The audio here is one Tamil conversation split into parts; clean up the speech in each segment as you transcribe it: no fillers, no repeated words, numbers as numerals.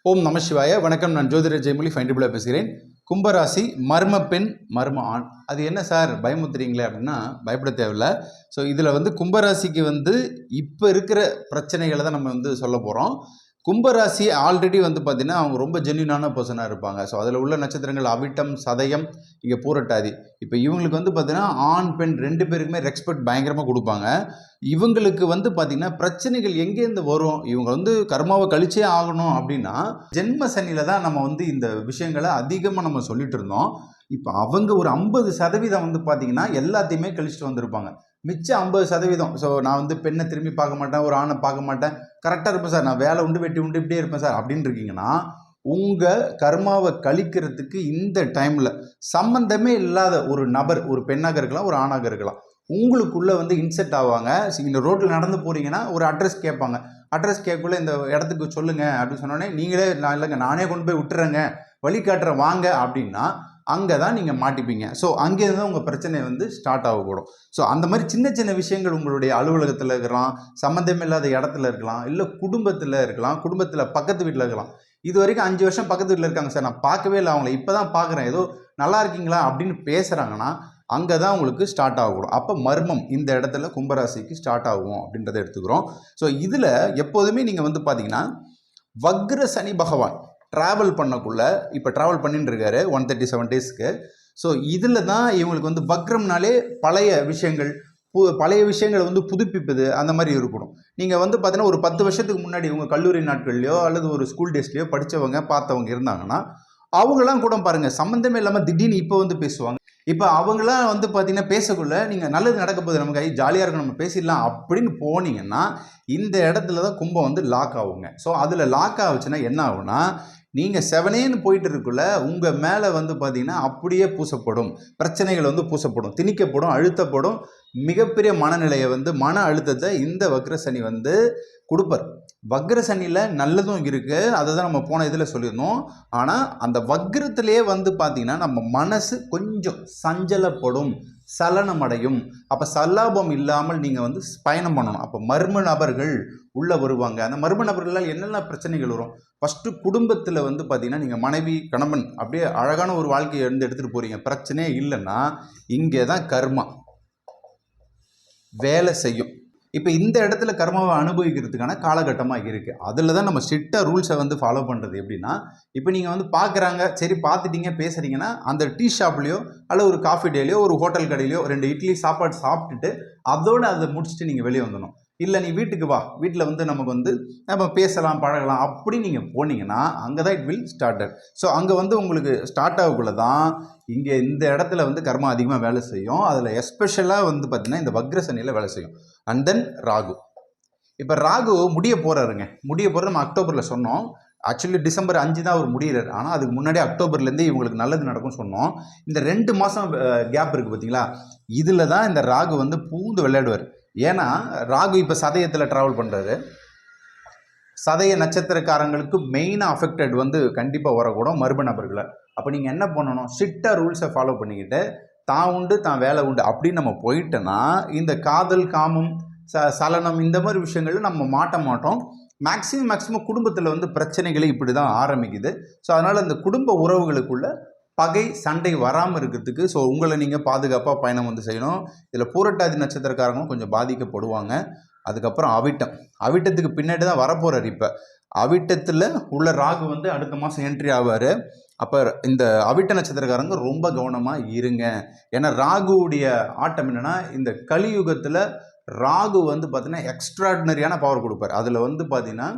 ஓம் நம சிவாய. வணக்கம். நான் ஜோதிடர் ஜெயமொழி ஃபைண்டபிளாக பேசுகிறேன். கும்பராசி மர்ம பெண் மர்ம ஆண். அது என்ன சார் பயமுத்துறீங்களே அப்படின்னா பயப்பட தேவையில்லை. ஸோ இதில் கும்பராசிக்கு இப்போ இருக்கிற பிரச்சனைகளை தான் நம்ம சொல்ல போகிறோம். கும்பராசி ஆல்ரெடி பார்த்தீங்கன்னா அவங்க ரொம்ப ஜென்யூனான பர்சனாக இருப்பாங்க. ஸோ அதில் உள்ள நட்சத்திரங்கள் அவிட்டம், சதயம், இங்கே பூரட்டாதி. இப்போ இவங்களுக்கு பார்த்தீங்கன்னா ஆண் பெண் ரெண்டு பேருக்குமே ரெஸ்பெக்ட் பயங்கரமாக கொடுப்பாங்க. இவங்களுக்கு பார்த்தீங்கன்னா பிரச்சனைகள் எங்கேருந்து வரும், இவங்க கர்மாவை கழிச்சே ஆகணும் அப்படின்னா ஜென்ம சனியில் தான் நம்ம இந்த விஷயங்களை அதிகமாக நம்ம சொல்லிட்டு இருந்தோம். இப்போ அவங்க ஒரு 50% பார்த்தீங்கன்னா எல்லாத்தையுமே கழிச்சிட்டு வந்திருப்பாங்க. மிச்சம் 50%. ஸோ நான் பெண்ணை திரும்பி பார்க்க மாட்டேன், ஒரு ஆணை பார்க்க மாட்டேன், கரெக்டாக இருப்பேன் சார், நான் வேலை உண்டு வெட்டி உண்டு இப்படியே இருப்பேன் சார் அப்படின்னு இருக்கீங்கன்னா உங்கள் கர்மாவை கழிக்கிறதுக்கு இந்த டைமில் சம்பந்தமே இல்லாத ஒரு நபர், ஒரு பெண்ணாக இருக்கலாம், ஒரு ஆணாக இருக்கலாம், உங்களுக்குள்ளே இன்செர்ட் ஆவாங்க. இந்த ரோட்டில் நடந்து போகிறீங்கன்னா ஒரு அட்ரஸ் கேட்பாங்க. அட்ரஸ் கேட்கக்குள்ள இந்த இடத்துக்கு சொல்லுங்கள் அப்படின்னு சொன்னோடனே நீங்களே நான் இல்லைங்க நானே கொண்டு போய் விட்டுறேங்க, வழி காட்டுறேன் வாங்க அப்படின்னா அங்கே தான் நீங்கள் மாட்டிப்பீங்க. ஸோ அங்கேருந்து தான் உங்கள் பிரச்சனை ஸ்டார்ட் ஆகக்கூடும். ஸோ அந்த மாதிரி சின்ன சின்ன விஷயங்கள் உங்களுடைய அலுவலகத்தில் இருக்கலாம், சம்மந்தம் இல்லாத இடத்துல இருக்கலாம், இல்லை குடும்பத்தில் இருக்கலாம், குடும்பத்தில் பக்கத்து வீட்டில் இருக்கலாம். இது வரைக்கும் 5 வருஷம் பக்கத்து வீட்டில் இருக்காங்க சார், நான் பார்க்கவே இல்லை அவங்கள, இப்போ தான் பார்க்குறேன், ஏதோ நல்லா இருக்கீங்களா அப்படின்னு பேசுகிறாங்கன்னா அங்கே தான் உங்களுக்கு ஸ்டார்ட் ஆகக்கூடும். அப்போ மர்மம் இந்த இடத்துல கும்பராசிக்கு ஸ்டார்ட் ஆகும் அப்படின்றத எடுத்துக்கிறோம். ஸோ இதில் எப்போதுமே நீங்கள் பார்த்தீங்கன்னா வக்ர சனி பகவான் ட்ராவல் பண்ணக்குள்ள இப்போ ட்ராவல் பண்ணிட்டு இருக்காரு 137 டேஸ்க்கு. ஸோ இதில் தான் இவங்களுக்கு வக்ரம்னாலே பழைய விஷயங்கள், பழைய விஷயங்களை புதுப்பிப்பது அந்த மாதிரி இருக்கணும். நீங்கள் பார்த்தீங்கன்னா ஒரு 10 வருஷத்துக்கு முன்னாடி உங்கள் கல்லூரி நாட்கள்லையோ அல்லது ஒரு ஸ்கூல் டேஸ்லையோ படித்தவங்க பார்த்தவங்க இருந்தாங்கன்னா அவங்களாம் கூட பாருங்கள் சம்மந்தமே இல்லாமல் திடீர்னு இப்போ பேசுவாங்க. இப்போ அவங்களாம் பார்த்தீங்கன்னா பேசக்குள்ள நீங்கள் நல்லது நடக்க போகுது, நமக்கு ஜாலியாக இருக்கும், நம்ம பேசிடலாம் அப்படின்னு போனீங்கன்னா இந்த இடத்துல தான் கும்பம் லாக் ஆகுங்க. ஸோ அதில் லாக் ஆகுச்சுன்னா என்ன ஆகுனா, நீங்கள் செவனேன்னு போயிட்டு இருக்குள்ள உங்கள் மேலே பார்த்தீங்கன்னா அப்படியே பூசப்படும், பிரச்சனைகள் பூசப்படும், திணிக்கப்படும், அழுத்தப்படும். மிகப்பெரிய மனநிலையை மன அழுத்தத்தை இந்த வக்ரசனி கொடுப்பார். வக்ரசனியில் நல்லதும் இருக்குது, அதை தான் நம்ம போன இதில் சொல்லியிருந்தோம். ஆனால் அந்த வக்ரத்திலே பார்த்தீங்கன்னா நம்ம மனசு கொஞ்சம் சஞ்சலப்படும், சலனமடையும். அப்போ சல்லாபம் இல்லாமல் நீங்கள் பயணம் பண்ணணும். அப்போ மர்ம நபர்கள் உள்ளே வருவாங்க. அந்த மர்ம நபர்களால் என்னென்ன பிரச்சனைகள் வரும்? ஃபஸ்ட்டு குடும்பத்தில் பார்த்தீங்கன்னா நீங்கள் மனைவி கணவன் அப்படியே அழகான ஒரு வாழ்க்கையை எடுத்துகிட்டு போகிறீங்க, பிரச்சனையே இல்லைன்னா இங்கே தான் கர்மா வேலை செய்யும். இப்போ இந்த இடத்துல கர்மாவை அனுபவிக்கிறதுக்கான காலகட்டமாக இருக்குது. அதில் தான் நம்ம ஸ்ட்ரிக்டாக ரூல்ஸை ஃபாலோ பண்ணுறது. எப்படின்னா இப்போ நீங்கள் பார்க்குறாங்க, சரி பார்த்துட்டீங்க பேசுகிறீங்கன்னா அந்த டீ ஷாப்லேயோ அல்லது ஒரு காஃபி டேலையோ ஒரு ஹோட்டல் கடையிலையோ 2 இட்லி சாப்பாடு சாப்பிட்டுட்டு அதோடு அதை முடிச்சுட்டு நீங்கள் வெளியே வந்துடணும். இல்லை நீ வீட்டுக்கு வா, வீட்டில் நமக்கு நம்ம பேசலாம் பழகலாம் அப்படி நீங்கள் போனீங்கன்னா அங்கே தான் இட் வில் ஸ்டார்டட். ஸோ அங்கே உங்களுக்கு ஸ்டார்ட் ஆகக்குள்ள தான் இங்கே இந்த இடத்துல கர்மா அதிகமாக வேலை செய்யும். அதில் எஸ்பெஷலாக பார்த்தீங்கன்னா இந்த வக்ரசனியில் வேலை செய்யும். And then Rahu. இப்போ ராகு முடிய போகிறாருங்க. முடிய போகிற நம்ம அக்டோபரில் சொன்னோம். ஆக்சுவலி டிசம்பர் 5 தான் அவர் முடிகிறார். ஆனால் அதுக்கு முன்னாடி அக்டோபர்லேருந்து இவங்களுக்கு நல்லது நடக்கும்னு சொன்னோம். இந்த 2 மாதம் கேப் இருக்குது பார்த்தீங்களா, இதில் தான் இந்த ராகு பூந்து விளையாடுவார். ஏன்னா ராகு இப்போ சதயத்தில் ட்ராவல் பண்ணுறாரு. சதய நட்சத்திரக்காரங்களுக்கு மெயினாக அஃபெக்டட் கண்டிப்பாக வரக்கூடும் மர்ம நபர்களை. அப்போ நீங்கள் என்ன பண்ணணும், ஸ்ட்ரிக்டாக ரூல்ஸை ஃபாலோ பண்ணிக்கிட்டு தான் உண்டு தான் வேலை உண்டு அப்படின்னு நம்ம போயிட்டோன்னா இந்த காதல், காமம், சலனம் இந்த மாதிரி விஷயங்களில் நம்ம மாட்ட மாட்டோம். மேக்ஸிமம் குடும்பத்தில் பிரச்சனைகளை இப்படி தான் ஆரம்பிக்குது. ஸோ அதனால் அந்த குடும்ப உறவுகளுக்குள்ள பகை சண்டை வராமல் இருக்கிறதுக்கு ஸோ உங்களை நீங்கள் பாதுகாப்பாக பயணம் செய்யணும். இதில் பூரட்டாதி நட்சத்திரக்காரங்களும் கொஞ்சம் பாதிக்கப்படுவாங்க. அதுக்கப்புறம் அவிட்டத்துக்கு பின்னாடி தான் வரப்போகிறார். இப்போ அவிட்டத்தில் உள்ள ராகு அடுத்த மாதம் என்ட்ரி ஆவார். அப்போ இந்த அவிட்ட நட்சத்திரக்காரங்க ரொம்ப கவனமாக இருங்க. ஏன்னா ராகுவுடைய ஆட்டம் என்னென்னா இந்த கலியுகத்தில் ராகு பார்த்தீங்கன்னா எக்ஸ்ட்ராடினரியான பவர் கொடுப்பார். அதில் பார்த்தீங்கன்னா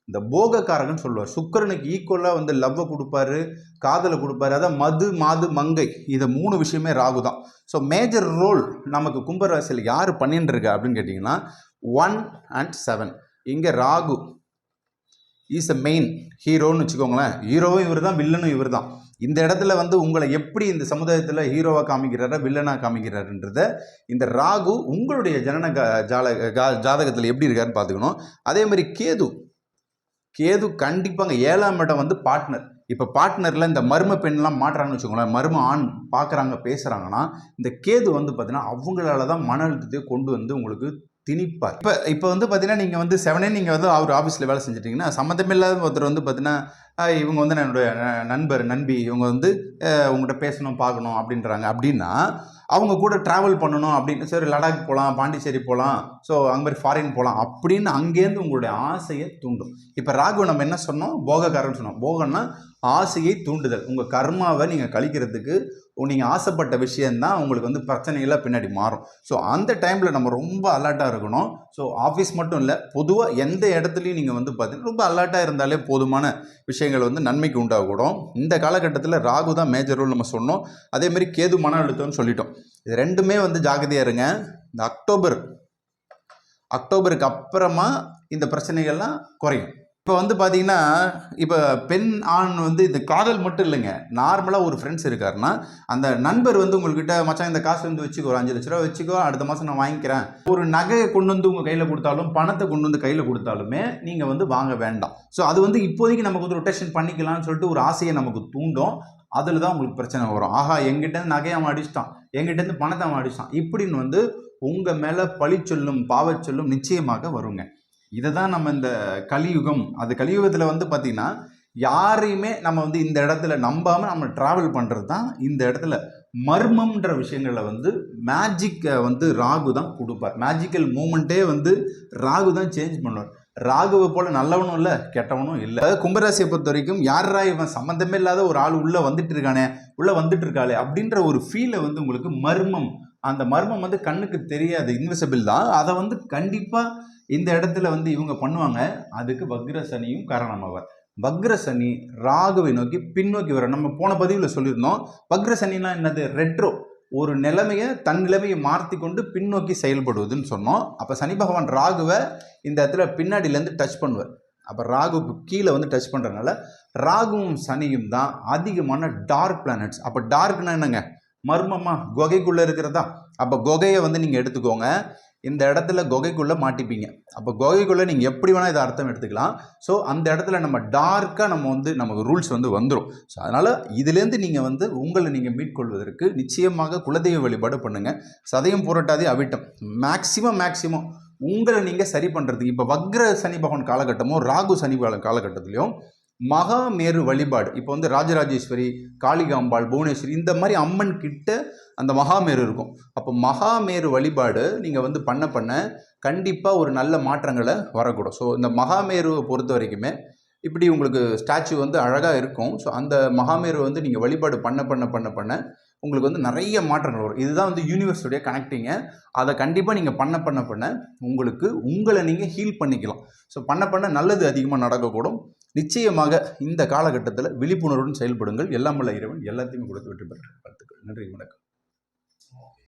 இந்த போகக்காரகன்னு சொல்லுவார். சுக்கிரனுக்கு ஈக்குவலாக லவ்வை கொடுப்பாரு, காதலை கொடுப்பாரு. அதான் மது, மாது, மங்கை, இது 3 விஷயமே ராகு தான். ஸோ மேஜர் ரோல் நமக்கு கும்பராசியில் யார் பண்ணிட்டு இருக்கா அப்படின்னு கேட்டிங்கன்னா 1 and 7. இங்கே ராகு இஸ் அ மெயின் ஹீரோன்னு வச்சுக்கோங்களேன். ஹீரோவும் இவர் தான், வில்லனும் இவர் தான். இந்த இடத்துல உங்களை எப்படி இந்த சமுதாயத்தில் ஹீரோவாக காமிக்கிறாரா வில்லனாக காமிக்கிறாருன்றத இந்த ராகு உங்களுடைய ஜனன ஜாதகத்தில் எப்படி இருக்காருன்னு பார்த்துக்கணும். அதே மாதிரி கேது கண்டிப்பாங்க 7ஆம் இடம் பார்ட்னர். இப்போ பார்ட்னரில் இந்த மர்ம பெண்ணெலாம் மாட்டுறாங்கன்னு வச்சுக்கோங்களேன், மர்ம ஆண் பார்க்குறாங்க பேசுகிறாங்கன்னா இந்த கேது பார்த்தீங்கன்னா அவங்களால தான் மன அழுத்தத்தை கொண்டு உங்களுக்கு திணிப்பார். இப்போ பார்த்தீங்கன்னா நீங்கள் 7 நீங்கள் அவர் ஆஃபீஸில் வேலை செஞ்சிட்டிங்கன்னா சம்மந்தமில்லாத ஒருத்தர் பார்த்தீங்கன்னா இவங்க வந்து என்னுடைய நண்பர் நண்பி, இவங்க வந்து உங்கள்கிட்ட பேசணும் பார்க்கணும் அப்படின்றாங்க அப்படின்னா, அவங்க கூட ட்ராவல் பண்ணணும் அப்படின்னு, சரி லடாக் போகலாம், பாண்டிச்சேரி போகலாம், ஸோ அங்கே மாதிரி ஃபாரின் போகலாம் அப்படின்னு அங்கேருந்து உங்களுடைய ஆசையை தூண்டும். இப்போ ராகு நம்ம என்ன சொன்னோம், போகக்காரன்னு சொன்னோம். போகன்னா ஆசையை தூண்டுதல். உங்கள் கர்மாவை நீங்கள் கழிக்கிறதுக்கு நீங்கள் ஆசைப்பட்ட விஷயந்தான் உங்களுக்கு வந்து பிரச்சனைகளாக பின்னாடி மாறும். ஸோ அந்த டைமில் நம்ம ரொம்ப அலர்ட்டாக இருக்கணும். ஸோ ஆஃபீஸ் மட்டும் இல்லை, பொதுவாக எந்த இடத்துலையும் நீங்கள் வந்து பார்த்தீங்கன்னா ரொம்ப அலர்ட்டாக இருந்தாலே போதுமான விஷயங்கள் வந்து நன்மைக்கு உண்டாகக்கூடும். இந்த காலகட்டத்தில் ராகு தான் மேஜர் ரோல் நம்ம சொன்னோம். அதேமாதிரி கேது மன அழுத்தம்னு சொல்லிட்டோம். இது ரெண்டுமே வந்து ஜாக்கிரதையாக இருங்க. இந்த அக்டோபருக்கு அப்புறமா இந்த பிரச்சனைகள்லாம் குறையும். இப்போ வந்து பார்த்தீங்கன்னா, இப்போ பெண் ஆண் வந்து இந்த காதல் மட்டும் இல்லைங்க. நார்மலாக ஒரு ஃப்ரெண்ட்ஸ் இருக்காருன்னா, அந்த நண்பர் வந்து உங்கள்கிட்ட மச்சான் இந்த காசு வந்து வச்சுக்கோ, ஒரு 5 லட்ச ரூபா வச்சுக்கோ, அடுத்த மாதம் நான் வாங்கிக்கிறேன். ஒரு நகையை கொண்டு வந்து உங்கள் கையில் கொடுத்தாலும், பணத்தை கொண்டு வந்து கையில் கொடுத்தாலுமே நீங்கள் வந்து வாங்க வேண்டாம். ஸோ அது வந்து இப்போதைக்கு நமக்கு வந்து ரொட்டேஷன் பண்ணிக்கலாம்னு சொல்லிட்டு ஒரு ஆசையை நமக்கு தூண்டும். அதில் தான் உங்களுக்கு பிரச்சனை வரும். ஆஹா, எங்கிட்டேருந்து நகையை அவன் அடிச்சிட்டான், எங்கிட்டேருந்து பணத்தை அவன் அடிச்சிட்டான், இப்படின்னு வந்து உங்கள் மேலே பழி சொல்லும், பாவச்சொல்லும் நிச்சயமாக வருங்க. இதை தான் நம்ம இந்த கலியுகம், அது கலியுகத்தில் வந்து பார்த்திங்கன்னா யாரையுமே நம்ம வந்து இந்த இடத்துல நம்பாமல் நம்ம ட்ராவல் பண்ணுறது தான் இந்த இடத்துல மர்மம்ன்ற விஷயங்களில் வந்து மேஜிக்கை வந்து ராகு தான் கொடுப்பார். மேஜிக்கல் மூமெண்ட்டே வந்து ராகு தான் சேஞ்ச் பண்ணுவார். ராகுவை போல் நல்லவனும் இல்லை, கெட்டவனும் இல்லை. அதாவது கும்பராசியை பொறுத்த வரைக்கும் யாரா இவன் சம்மந்தமே இல்லாத ஒரு ஆள் உள்ளே வந்துட்டு இருக்காளே அப்படின்ற ஒரு ஃபீலை வந்து உங்களுக்கு மர்மம், அந்த மர்மம் வந்து கண்ணுக்கு தெரியாது, இன்விசிபிள் தான். அதை வந்து கண்டிப்பாக இந்த இடத்துல வந்து இவங்க பண்ணுவாங்க. அதுக்கு வக்ர சனியும் காரணமாவார். வக்ர சனி ராகுவை நோக்கி பின்னோக்கி வர, நம்ம போன பதிவில் சொல்லியிருந்தோம். வக்ர சனினா என்னது, ரெட்ரோ, ஒரு நிலைமையை தன் நிலைமையை மாற்றி கொண்டு பின்னோக்கி செயல்படுவதுன்னு சொன்னோம். அப்போ சனி பகவான் ராகுவை இந்த இடத்துல பின்னாடியிலேருந்து டச் பண்ணுவார். அப்போ ராகுக்கு கீழே வந்து டச் பண்ணுறதுனால ராகுவும் சனியும் தான் அதிகமான டார்க் பிளானட்ஸ். அப்போ டார்க்னா என்னங்க, மர்மமா, குகைக்குள்ளே இருக்கிறதா. அப்போ குகையை வந்து நீங்கள் எடுத்துக்கோங்க. இந்த இடத்துல குகைக்குள்ளே மாட்டிப்பீங்க. அப்போ குகைக்குள்ளே நீங்கள் எப்படி வேணால் இதை அர்த்தம் எடுத்துக்கலாம். ஸோ அந்த இடத்துல நம்ம டார்க்காக நம்ம வந்து நமக்கு ரூல்ஸ் வந்து வந்துடும். ஸோ அதனால் இதுலேருந்து நீங்கள் வந்து உங்களை நீங்கள் மீட்கொள்வதற்கு நிச்சயமாக குலதெய்வ வழிபாடு பண்ணுங்கள். சதயம் புரட்டாதி அவிட்டம் மேக்சிமம் உங்களை நீங்கள் சரி பண்ணுறதுக்கு இப்போ வக்ர சனி பகவான் காலகட்டமோ ராகு சனி காலகட்டத்திலையும் மகாமேரு வழிபாடு, இப்போ வந்து ராஜராஜேஸ்வரி, காளிகாம்பாள், புவனேஸ்வரி, இந்த மாதிரி அம்மன் கிட்ட அந்த மகாமேரு இருக்கும். அப்போ மகாமேரு வழிபாடு நீங்கள் வந்து பண்ண கண்டிப்பாக ஒரு நல்ல மாற்றங்களை வரக்கூடும். ஸோ இந்த மகாமேருவை பொறுத்த வரைக்குமே இப்படி உங்களுக்கு ஸ்டாச்சு வந்து அழகாக இருக்கும். ஸோ அந்த மகாமேரு வந்து நீங்கள் வழிபாடு பண்ண உங்களுக்கு வந்து நிறைய மாற்றங்கள் வரும். இதுதான் வந்து யூனிவர்ஸுடைய கனெக்டிங்க. அதை கண்டிப்பாக நீங்கள் பண்ண உங்களுக்கு உங்களை நீங்கள் ஹீல் பண்ணிக்கலாம். ஸோ பண்ண நல்லது அதிகமாக நடக்கக்கூடும். நிச்சயமாக இந்த காலகட்டத்தில் விழிப்புணர்வுடன் செயல்படுங்கள். எல்லாம் வல்ல இறைவன் எல்லாத்தையுமே கொடுத்து வெற்றி பெற வாழ்த்துக்கள். நன்றி, வணக்கம்.